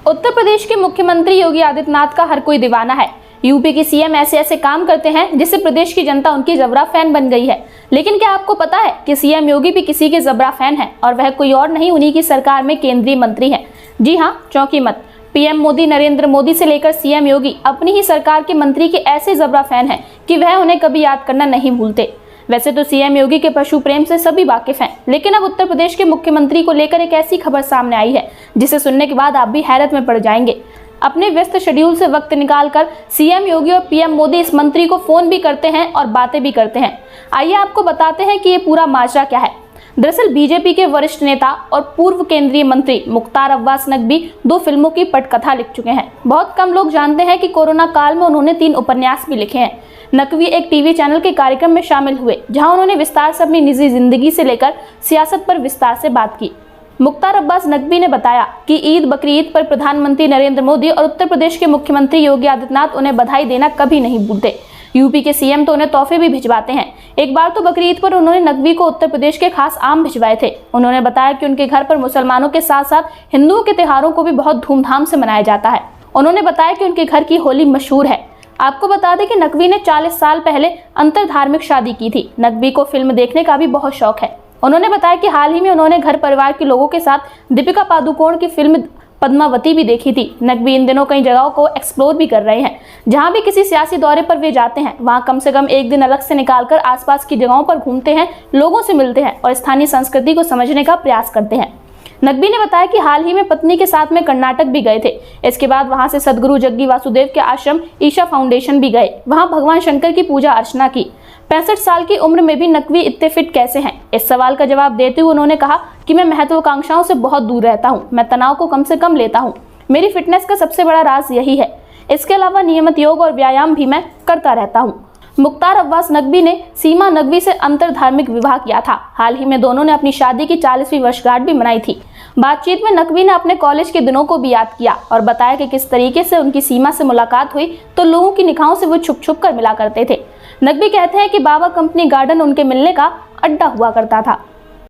उत्तर प्रदेश के मुख्यमंत्री योगी आदित्यनाथ का हर कोई दीवाना है। यूपी के सीएम ऐसे ऐसे काम करते हैं जिससे प्रदेश की जनता उनकी जबरा फैन बन गई है। लेकिन क्या आपको पता है कि सीएम योगी भी किसी के जबरा फैन है और वह कोई और नहीं, उन्हीं की सरकार में केंद्रीय मंत्री हैं। जी हाँ, चौंकी मत। पीएम मोदी नरेंद्र मोदी से लेकर सीएम योगी अपनी ही सरकार के मंत्री के ऐसे जबरा फैन हैं कि वह उन्हें कभी याद करना नहीं भूलते। वैसे तो सीएम योगी के पशु प्रेम से सभी वाकिफ हैं, लेकिन अब उत्तर प्रदेश के मुख्यमंत्री को लेकर एक ऐसी खबर सामने आई है जिसे सुनने के बाद आप भी हैरत में पड़ जाएंगे। अपने व्यस्त शेड्यूल से वक्त निकालकर सीएम योगी और पीएम मोदी इस मंत्री को फोन भी करते हैं और बातें भी करते हैं। आइए आपको बताते हैं कि ये पूरा माजरा क्या है। दरअसल बीजेपी के वरिष्ठ नेता और पूर्व केंद्रीय मंत्री मुख्तार अब्बास नकवी 2 फिल्मों की पटकथा लिख चुके हैं। बहुत कम लोग जानते हैं कि कोरोना काल में उन्होंने 3 उपन्यास भी लिखे हैं। नकवी एक टीवी चैनल के कार्यक्रम में शामिल हुए, जहां उन्होंने विस्तार से अपनी निजी जिंदगी से लेकर सियासत पर विस्तार से बात की। मुख्तार अब्बास नकवी ने बताया कि ईद बकरीद पर प्रधानमंत्री नरेंद्र मोदी और उत्तर प्रदेश के मुख्यमंत्री योगी आदित्यनाथ उन्हें बधाई देना कभी नहीं भूलते। यूपी के सीएम तो उन्हें तोहफे भी भिजवाते हैं। एक बार तो बकरीद पर उन्होंने नकवी को उत्तर प्रदेश के खास आम भिजवाए थे। उन्होंने बताया कि उनके घर पर मुसलमानों के साथ साथ हिंदुओं के त्योहारों को भी बहुत धूमधाम से मनाया जाता है। उन्होंने बताया कि उनके घर की होली मशहूर है। आपको बता दें कि नकवी ने 40 साल पहले अंतर धार्मिक शादी की थी। नकवी को फिल्म देखने का भी बहुत शौक है। उन्होंने बताया कि हाल ही में उन्होंने घर परिवार के लोगों के साथ दीपिका पादुकोण की फिल्म पद्मावती भी देखी थी। नकवी इन दिनों कई जगहों को एक्सप्लोर भी कर रहे हैं। जहां भी किसी सियासी दौरे पर वे जाते हैं, वहां कम से कम एक दिन अलग से निकालकर आसपास की जगहों पर घूमते हैं, लोगों से मिलते हैं और स्थानीय संस्कृति को समझने का प्रयास करते हैं। नकवी ने बताया कि हाल ही में पत्नी के साथ में कर्नाटक भी गए थे। इसके बाद वहां से सदगुरु जग्गी वासुदेव के आश्रम ईशा फाउंडेशन भी गए। वहां भगवान शंकर की पूजा अर्चना की। 65 साल की उम्र में भी नकवी इतने फिट कैसे हैं? इस सवाल का जवाब देते हुए उन्होंने कहा कि मैं महत्वाकांक्षाओं से बहुत दूर रहता हूं। मैं तनाव को कम से कम लेता हूं। मेरी फिटनेस का सबसे बड़ा राज यही है। इसके अलावा नियमित योग और व्यायाम भी मैं करता रहता हूं। मुख्तार अब्बास नकवी ने सीमा नकवी से अंतर धार्मिक विवाह किया था। हाल ही में दोनों ने अपनी शादी की 40वीं वर्षगांठ भी मनाई थी। बातचीत में नकवी ने अपने कॉलेज के दिनों को भी याद किया और बताया कि किस तरीके से उनकी सीमा से मुलाकात हुई तो लोगों की निगाहों से वो छुप छुप कर मिला करते थे। नकवी कहते हैं कि बाबा कंपनी गार्डन उनके मिलने का अड्डा हुआ करता था।